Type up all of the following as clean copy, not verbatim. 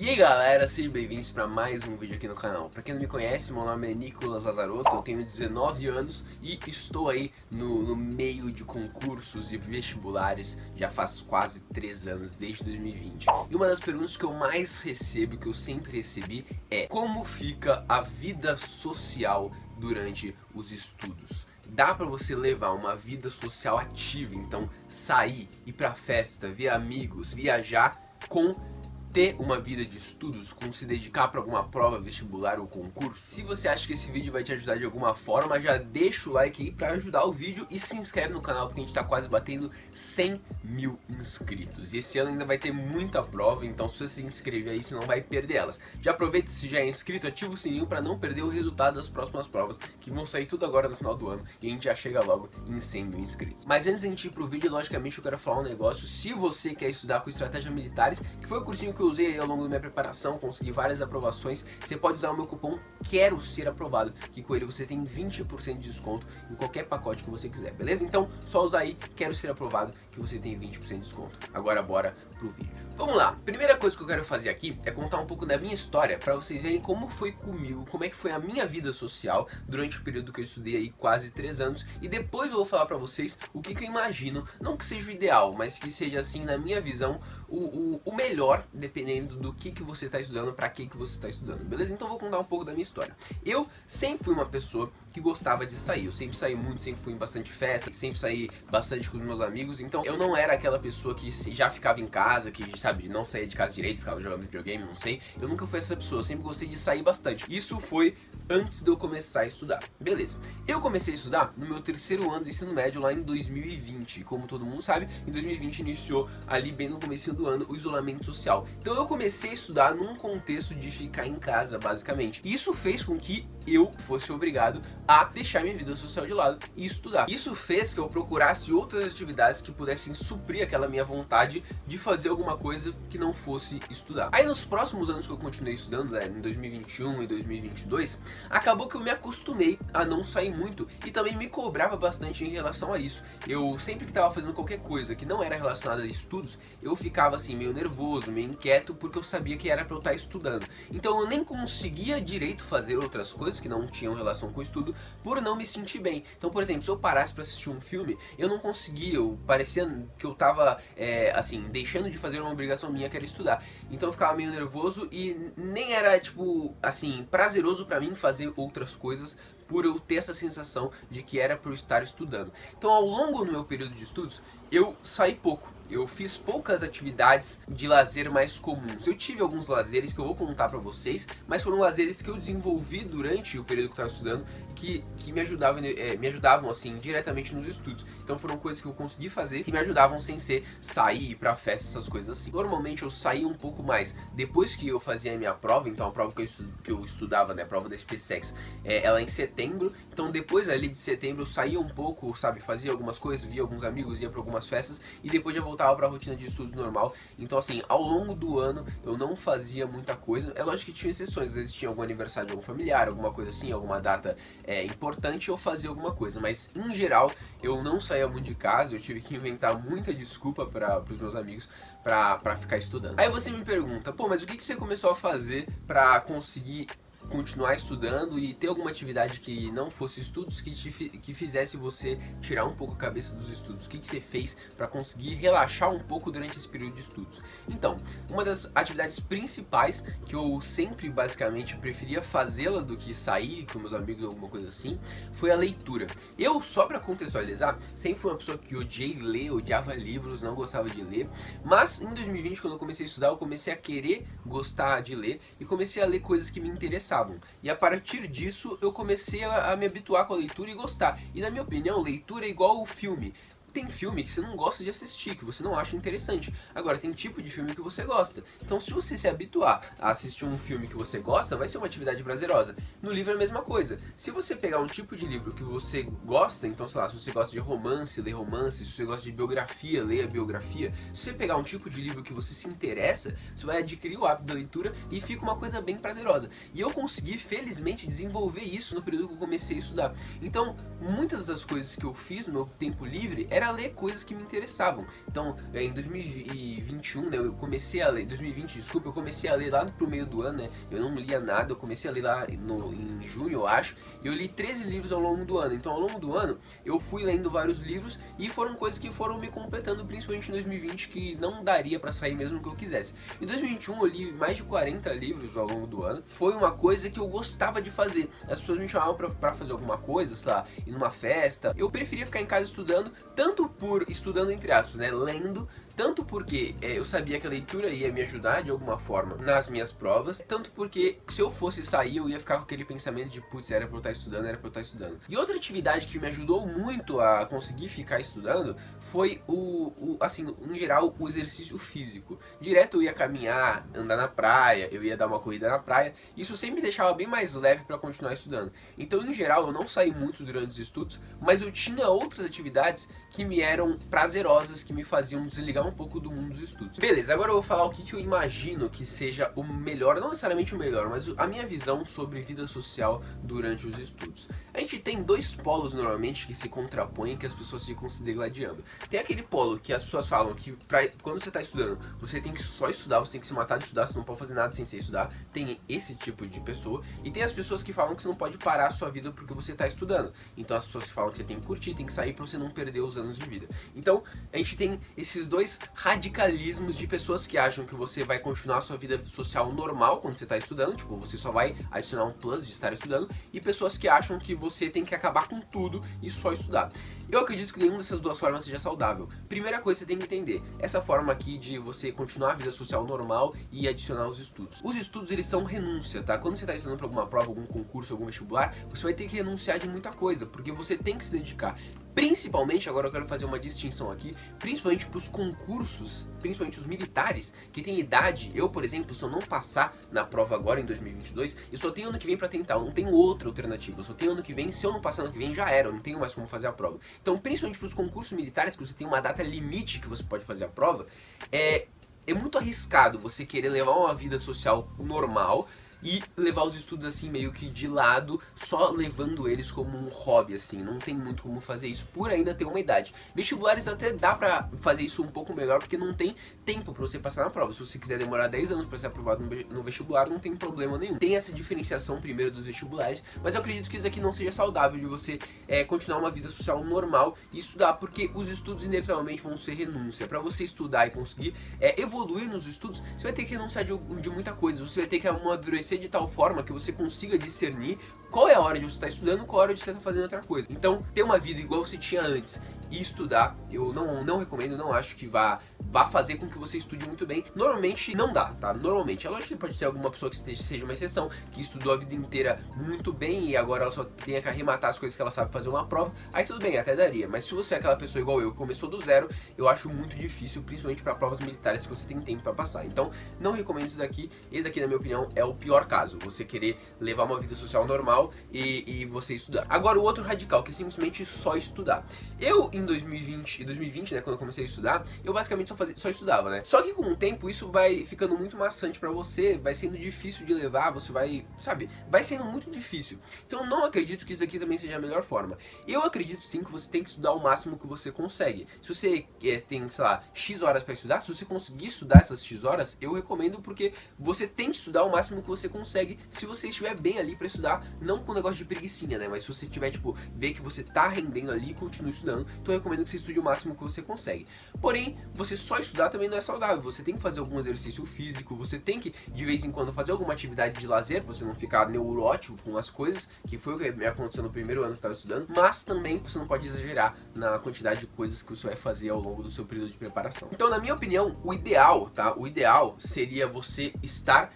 E aí galera, sejam bem-vindos para mais um vídeo aqui no canal. Para quem não me conhece, meu nome é Nicolas Lazarotto, eu tenho 19 anos e estou aí no meio de concursos e vestibulares já faz quase 3 anos, desde 2020. E uma das perguntas que eu mais recebo, que eu sempre recebi, é: como fica a vida social durante os estudos? Dá pra você levar uma vida social ativa, então sair, ir pra festa, ver amigos, viajar com ter uma vida de estudos, com se dedicar para alguma prova vestibular ou concurso? Se você acha que esse vídeo vai te ajudar de alguma forma, já deixa o like aí para ajudar o vídeo e se inscreve no canal, porque a gente tá quase batendo 100 mil inscritos. E esse ano ainda vai ter muita prova, então se você se inscrever aí, você não vai perder elas. Já aproveita, se já é inscrito, ativa o sininho para não perder o resultado das próximas provas, que vão sair tudo agora no final do ano, e a gente já chega logo em 100 mil inscritos. Mas antes de a gente ir pro vídeo, logicamente eu quero falar um negócio. Se você quer estudar com estratégia militares, que foi o cursinho que eu usei aí ao longo da minha preparação, consegui várias aprovações, você pode usar o meu cupom Quero Ser Aprovado, que com ele você tem 20% de desconto em qualquer pacote que você quiser, beleza? Então só usar aí Quero Ser Aprovado que você tem 20% de desconto. Agora bora pro vídeo. Vamos lá, primeira coisa que eu quero fazer aqui é contar um pouco da minha história para vocês verem como foi comigo, como é que foi a minha vida social durante o período que eu estudei aí quase 3 anos, e depois eu vou falar para vocês o que eu imagino, não que seja o ideal, mas que seja assim, na minha visão, o melhor, dependendo do que você está estudando, para que você está estudando, beleza? Então eu vou contar um pouco da minha história. Eu sempre fui uma pessoa que gostava de sair, eu sempre saí muito, sempre fui em bastante festa, sempre saí bastante com os meus amigos, então eu não era aquela pessoa que já ficava em casa, que sabe, não saía de casa direito, ficava jogando videogame, não sei. Eu nunca fui essa pessoa, eu sempre gostei de sair bastante. Isso foi antes de eu começar a estudar, beleza. Eu comecei a estudar no meu 3º ano do ensino médio lá em 2020, como todo mundo sabe, em 2020 iniciou ali bem no comecinho do ano o isolamento social. Então eu comecei a estudar num contexto de ficar em casa, basicamente. Isso fez com que eu fosse obrigado a deixar minha vida social de lado e estudar. Isso fez que eu procurasse outras atividades que pudessem suprir aquela minha vontade de fazer alguma coisa que não fosse estudar. Aí nos próximos anos que eu continuei estudando, né, em 2021 e 2022, acabou que eu me acostumei a não sair muito e também me cobrava bastante em relação a isso. Eu sempre que estava fazendo qualquer coisa que não era relacionada a estudos, eu ficava assim meio nervoso, meio inquieto, porque eu sabia que era para eu estar estudando. Então eu nem conseguia direito fazer outras coisas que não tinham relação com o estudo por não me sentir bem. Então, por exemplo, se eu parasse para assistir um filme, eu não conseguia, eu parecia que eu tava assim, deixando de fazer uma obrigação minha, que era estudar. Então eu ficava meio nervoso e nem era, tipo, assim, prazeroso pra mim fazer outras coisas por eu ter essa sensação de que era por eu estar estudando. Então ao longo do meu período de estudos, eu saí pouco. Eu fiz poucas atividades de lazer mais comuns. Eu tive alguns lazeres que eu vou contar pra vocês, mas foram lazeres que eu desenvolvi durante o período que eu estava estudando, que me ajudavam assim diretamente nos estudos. Então foram coisas que eu consegui fazer que me ajudavam sem ser sair, ir pra festa, essas coisas assim. Normalmente eu saía um pouco mais depois que eu fazia a minha prova. Então a prova que eu estudava, né, a prova da SpaceX, ela é em setembro. Então depois ali de setembro eu saía um pouco, sabe, fazia algumas coisas, via alguns amigos, ia pra algumas festas e depois já voltava para a rotina de estudo normal. Então assim, ao longo do ano eu não fazia muita coisa. É lógico que tinha exceções, às vezes tinha algum aniversário de algum familiar, alguma coisa assim, alguma data importante, eu fazia alguma coisa, mas em geral eu não saía muito de casa. Eu tive que inventar muita desculpa para os meus amigos para ficar estudando. Aí você me pergunta: pô, mas o que você começou a fazer para conseguir continuar estudando e ter alguma atividade que não fosse estudos, que fizesse você tirar um pouco a cabeça dos estudos? O que você fez para conseguir relaxar um pouco durante esse período de estudos? Então, uma das atividades principais que eu sempre basicamente preferia fazê-la do que sair com meus amigos ou alguma coisa assim, foi a leitura. Eu, só para contextualizar, sempre fui uma pessoa que odiei ler, odiava livros, não gostava de ler, mas em 2020, quando eu comecei a estudar, eu comecei a querer gostar de ler e comecei a ler coisas que me interessavam. E a partir disso eu comecei a me habituar com a leitura e gostar. E na minha opinião, leitura é igual ao filme. Tem filme que você não gosta de assistir, que você não acha interessante. Agora, tem tipo de filme que você gosta. Então, se você se habituar a assistir um filme que você gosta, vai ser uma atividade prazerosa. No livro é a mesma coisa. Se você pegar um tipo de livro que você gosta, então, sei lá, se você gosta de romance, lê romance. Se você gosta de biografia, leia biografia. Se você pegar um tipo de livro que você se interessa, você vai adquirir o hábito da leitura e fica uma coisa bem prazerosa. E eu consegui, felizmente, desenvolver isso no período que eu comecei a estudar. Então, muitas das coisas que eu fiz no meu tempo livre era ler coisas que me interessavam. Então, em 2021, né, eu comecei a ler, 2020, desculpa, eu comecei a ler lá pro meio do ano, né, eu não lia nada, eu comecei a ler lá em junho, eu acho, e eu li 13 livros ao longo do ano. Então, ao longo do ano, eu fui lendo vários livros e foram coisas que foram me completando, principalmente em 2020, que não daria pra sair mesmo que eu quisesse. Em 2021, eu li mais de 40 livros ao longo do ano. Foi uma coisa que eu gostava de fazer. As pessoas me chamavam pra fazer alguma coisa, sei lá, ir numa festa. Eu preferia ficar em casa estudando, tanto por estudando entre aspas, né, lendo, tanto porque eu sabia que a leitura ia me ajudar de alguma forma nas minhas provas, tanto porque se eu fosse sair eu ia ficar com aquele pensamento de putz, era pra eu estar estudando, era pra eu estar estudando. E outra atividade que me ajudou muito a conseguir ficar estudando foi assim, em geral, o exercício físico. Direto eu ia caminhar, andar na praia, eu ia dar uma corrida na praia, isso sempre me deixava bem mais leve pra continuar estudando. Então, em geral, eu não saí muito durante os estudos, mas eu tinha outras atividades que me eram prazerosas, que me faziam desligar um pouco do mundo dos estudos. Beleza, agora eu vou falar o que eu imagino que seja o melhor, não necessariamente o melhor, mas a minha visão sobre vida social durante os estudos. A gente tem dois polos normalmente que se contrapõem, que as pessoas ficam se degladiando. Tem aquele polo que as pessoas falam que quando você está estudando, você tem que só estudar, você tem que se matar de estudar, você não pode fazer nada sem ser estudar. Tem esse tipo de pessoa. E tem as pessoas que falam que você não pode parar a sua vida porque você está estudando. Então as pessoas que falam que você tem que curtir, tem que sair para você não perder os anos de vida. Então a gente tem esses dois radicalismos de pessoas que acham que você vai continuar a sua vida social normal quando você está estudando, tipo, você só vai adicionar um plus de estar estudando, e pessoas que acham que você tem que acabar com tudo e só estudar. Eu acredito que nenhuma dessas duas formas seja saudável. Primeira coisa que você tem que entender, essa forma aqui de você continuar a vida social normal e adicionar os estudos. Os estudos, eles são renúncia, tá? Quando você está estudando para alguma prova, algum concurso, algum vestibular, você vai ter que renunciar de muita coisa, porque você tem que se dedicar. Principalmente, agora eu quero fazer uma distinção aqui, principalmente para os concursos, principalmente os militares, que têm idade. Eu, por exemplo, se eu não passar na prova agora em 2022, eu só tenho ano que vem para tentar, eu não tenho outra alternativa, eu só tenho ano que vem, se eu não passar ano que vem já era, eu não tenho mais como fazer a prova. Então, principalmente para os concursos militares, que você tem uma data limite que você pode fazer a prova, é muito arriscado você querer levar uma vida social normal e levar os estudos assim meio que de lado, só levando eles como um hobby, assim. Não tem muito como fazer isso por ainda ter uma idade. Vestibulares até dá pra fazer isso um pouco melhor, porque não tem tempo pra você passar na prova. Se você quiser demorar 10 anos pra ser aprovado no vestibular, não tem problema nenhum. Tem essa diferenciação primeiro dos vestibulares, mas eu acredito que isso aqui não seja saudável de você continuar uma vida social normal e estudar, porque os estudos inevitavelmente vão ser renúncia. Pra você estudar e conseguir evoluir nos estudos, você vai ter que renunciar de muita coisa. Você vai ter que amadurecer de tal forma que você consiga discernir qual é a hora de você estar estudando, qual é a hora de você estar fazendo outra coisa. Então, ter uma vida igual você tinha antes e estudar, eu não recomendo, não acho que vá fazer com que você estude muito bem. Normalmente não dá, tá? Normalmente. É lógico que pode ter alguma pessoa que seja uma exceção, que estudou a vida inteira muito bem e agora ela só tenha que arrematar as coisas que ela sabe fazer uma prova, aí tudo bem, até daria. Mas se você é aquela pessoa igual eu, que começou do zero, eu acho muito difícil, principalmente para provas militares que você tem tempo para passar. Então, não recomendo isso daqui. Esse daqui, na minha opinião, é o pior caso. Você querer levar uma vida social normal e você estudar. Agora, o outro radical, que é simplesmente só estudar. Eu, em 2020, né, quando eu comecei a estudar, eu basicamente só estudava, né? Só que com o tempo, isso vai ficando muito maçante pra você, vai sendo difícil de levar, você vai, sabe, vai sendo muito difícil. Então, eu não acredito que isso aqui também seja a melhor forma. Eu acredito sim que você tem que estudar o máximo que você consegue. Se você tem, sei lá, X horas pra estudar, se você conseguir estudar essas X horas, eu recomendo, porque você tem que estudar o máximo que você consegue, se você estiver bem ali pra estudar, não com o negócio de preguicinha, né? Mas se você tiver, tipo, ver que você tá rendendo ali, continue estudando, então eu recomendo que você estude o máximo que você consegue. Porém, você só estudar também não é saudável, você tem que fazer algum exercício físico, você tem que, de vez em quando, fazer alguma atividade de lazer, pra você não ficar neurótico com as coisas, que foi o que me aconteceu no primeiro ano que eu tava estudando, mas também você não pode exagerar na quantidade de coisas que você vai fazer ao longo do seu período de preparação. Então, na minha opinião, o ideal, tá? O ideal seria você estar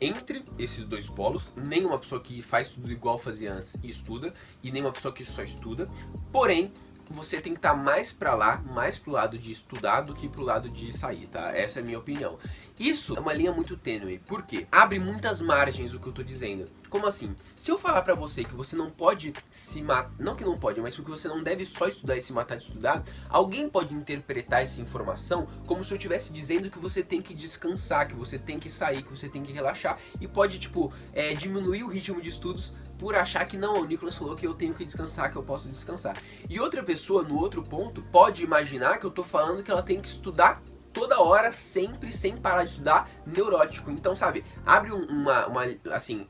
entre esses dois polos, nem uma pessoa que faz tudo igual fazia antes e estuda, e nem uma pessoa que só estuda. Porém, você tem que estar mais pra lá, mais pro lado de estudar do que pro lado de sair, tá? Essa é a minha opinião. Isso é uma linha muito tênue, por quê? Abre muitas margens o que eu tô dizendo. Como assim? Se eu falar pra você que você não pode se matar, não que não pode, mas que você não deve só estudar e se matar de estudar, alguém pode interpretar essa informação como se eu estivesse dizendo que você tem que descansar, que você tem que sair, que você tem que relaxar, e pode, tipo, diminuir o ritmo de estudos por achar que não, o Nicolas falou que eu tenho que descansar, que eu posso descansar. E outra pessoa, no outro ponto, pode imaginar que eu tô falando que ela tem que estudar toda hora, sempre, sem parar de estudar, neurótico. Então, sabe, abre assim,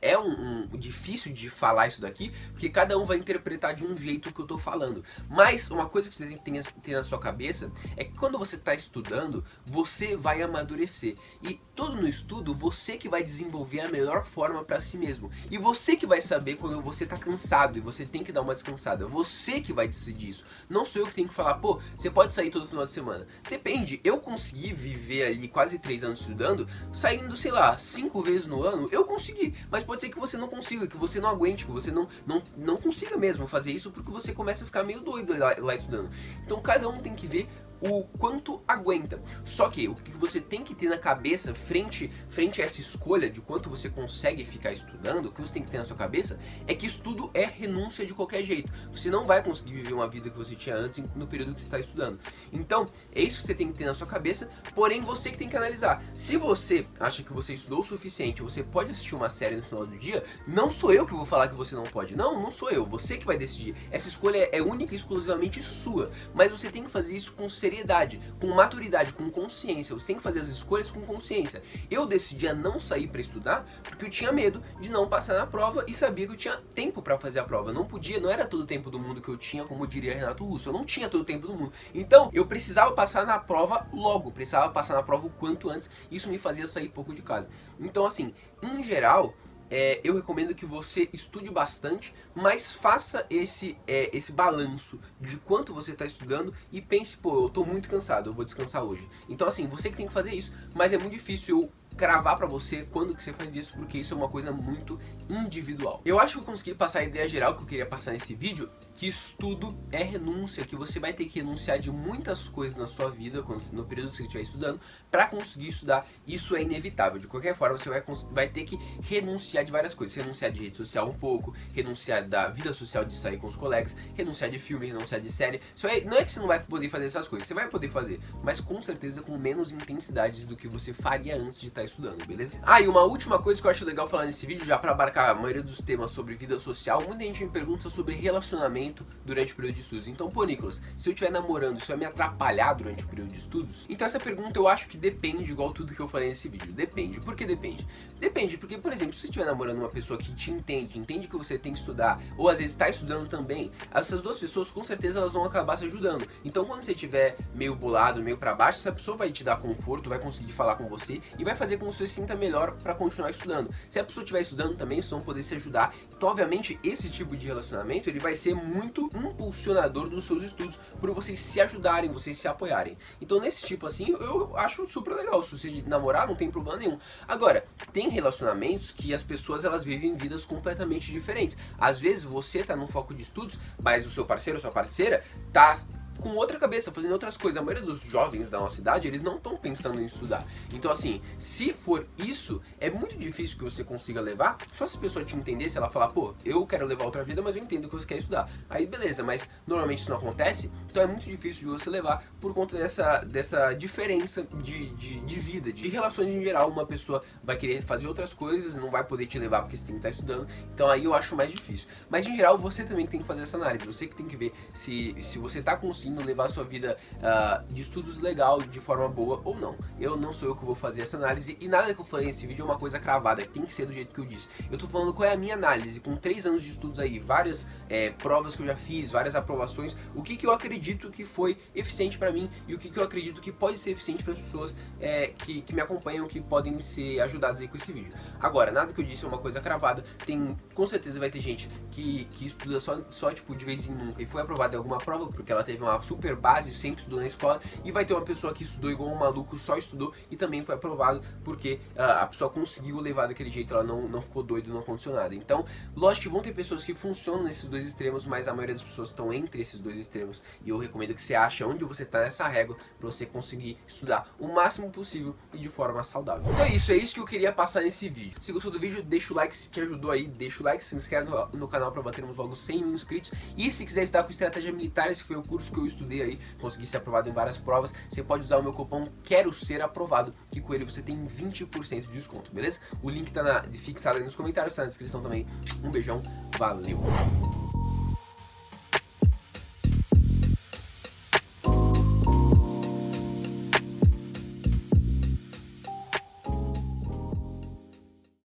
difícil de falar isso daqui, porque cada um vai interpretar de um jeito o que eu tô falando. Mas uma coisa que você tem que ter na sua cabeça é que quando você tá estudando, você vai amadurecer. E todo no estudo, você que vai desenvolver a melhor forma pra si mesmo. E você que vai saber quando você tá cansado e você tem que dar uma descansada. Você que vai decidir isso. Não sou eu que tenho que falar, pô, você pode sair todo final de semana. Depende, eu consegui viver ali quase 3 anos estudando, saindo, sei lá, 5 vezes no ano, eu consegui. Mas pode ser que você não consiga, que você não aguente, que você não consiga mesmo fazer isso, porque você começa a ficar meio doido lá estudando. Então cada um tem que ver o quanto aguenta. Só que o que você tem que ter na cabeça frente a essa escolha de quanto você consegue ficar estudando, o que você tem que ter na sua cabeça é que estudo é renúncia de qualquer jeito. Você não vai conseguir viver uma vida que você tinha antes no período que você está estudando. Então, é isso que você tem que ter na sua cabeça, porém você que tem que analisar. Se você acha que você estudou o suficiente, você pode assistir uma série no final do dia, não sou eu que vou falar que você não pode. Não sou eu, você que vai decidir. Essa escolha é única e exclusivamente sua, mas você tem que fazer isso com seriedade, com maturidade, com consciência. Você tem que fazer as escolhas com consciência. Eu decidi a não sair para estudar porque eu tinha medo de não passar na prova e sabia que eu tinha tempo para fazer a prova. Não podia, não era todo o tempo do mundo que eu tinha, como diria Renato Russo. Eu não tinha todo o tempo do mundo. Então, eu precisava passar na prova logo, precisava passar na prova o quanto antes. Isso me fazia sair pouco de casa. Então, assim, em geral, eu recomendo que você estude bastante, mas faça esse balanço de quanto você está estudando e pense, pô, eu estou muito cansado, eu vou descansar hoje. Então assim, você que tem que fazer isso, mas é muito difícil eu cravar pra você quando que você faz isso, porque isso é uma coisa muito individual. Eu acho que eu consegui passar a ideia geral que eu queria passar nesse vídeo, que estudo é renúncia, que você vai ter que renunciar de muitas coisas na sua vida, no período que você estiver estudando, pra conseguir estudar. Isso é inevitável. De qualquer forma, você vai ter que renunciar de várias coisas. Renunciar de rede social um pouco, renunciar da vida social de sair com os colegas, renunciar de filme, renunciar de série. Não é que você não vai poder fazer essas coisas, você vai poder fazer, mas com certeza com menos intensidade do que você faria antes de estar estudando, beleza? Ah, e uma última coisa que eu acho legal falar nesse vídeo, já pra abarcar a maioria dos temas sobre vida social, muita gente me pergunta sobre relacionamento durante o período de estudos. Então, pô, Nicolas, se eu estiver namorando, isso vai me atrapalhar durante o período de estudos? Então essa pergunta eu acho que depende, igual tudo que eu falei nesse vídeo. Depende. Por que depende? Depende porque, por exemplo, se você estiver namorando uma pessoa que te entende que você tem que estudar, ou às vezes está estudando também, essas duas pessoas com certeza elas vão acabar se ajudando. Então quando você estiver meio bolado, meio pra baixo, essa pessoa vai te dar conforto, vai conseguir falar com você e vai fazer com que você se sinta melhor pra continuar estudando. Se a pessoa estiver estudando também, vocês vão poder se ajudar. Então obviamente esse tipo de relacionamento ele vai ser muito impulsionador dos seus estudos, por vocês se ajudarem, vocês se apoiarem. Então nesse tipo assim, eu acho super legal. Se você namorar, não tem problema nenhum. Agora, tem relacionamentos que as pessoas elas vivem vidas completamente diferentes. Às vezes você tá num foco de estudos, mas o seu parceiro ou sua parceira tá com outra cabeça, fazendo outras coisas. A maioria dos jovens da nossa idade, eles não estão pensando em estudar. Então assim, se for isso, é muito difícil que você consiga levar. Só se a pessoa te entender, se ela falar, pô, eu quero levar outra vida, mas eu entendo que você quer estudar. Aí beleza, mas normalmente isso não acontece, então é muito difícil de você levar por conta dessa diferença de vida, de relações em geral. Uma pessoa vai querer fazer outras coisas, não vai poder te levar porque você tem que estar estudando. Então aí eu acho mais difícil. Mas em geral, você também tem que fazer essa análise. Você que tem que ver se você tá conseguindo levar a sua vida de estudos legal, de forma boa ou não. Eu não sou eu que vou fazer essa análise e nada que eu falei nesse vídeo é uma coisa cravada, tem que ser do jeito que eu disse. Eu tô falando qual é a minha análise, com 3 anos de estudos aí, várias provas que eu já fiz, várias aprovações, o que eu acredito que foi eficiente pra mim e o que eu acredito que pode ser eficiente para as pessoas que me acompanham, que podem ser ajudadas aí com esse vídeo. Agora, nada que eu disse é uma coisa cravada, com certeza vai ter gente que estuda só tipo de vez em nunca e foi aprovada em alguma prova porque ela teve uma super base, sempre estudou na escola, e vai ter uma pessoa que estudou igual um maluco, só estudou e também foi aprovado porque a pessoa conseguiu levar daquele jeito, ela não ficou doida, não aconteceu nada. Então, lógico que vão ter pessoas que funcionam nesses dois extremos, mas a maioria das pessoas estão entre esses dois extremos, e eu recomendo que você ache onde você está nessa régua para você conseguir estudar o máximo possível e de forma saudável. Então é isso que eu queria passar nesse vídeo. Se gostou do vídeo, deixa o like se te ajudou aí, deixa o like, se inscreve no canal para batermos logo 100 mil inscritos, e se quiser estudar com estratégia militar, esse foi o curso que eu estudei aí, consegui ser aprovado em várias provas, você pode usar o meu cupom Quero Ser Aprovado, que com ele você tem 20% de desconto, beleza? O link tá fixado aí nos comentários, tá na descrição também. Um beijão, valeu!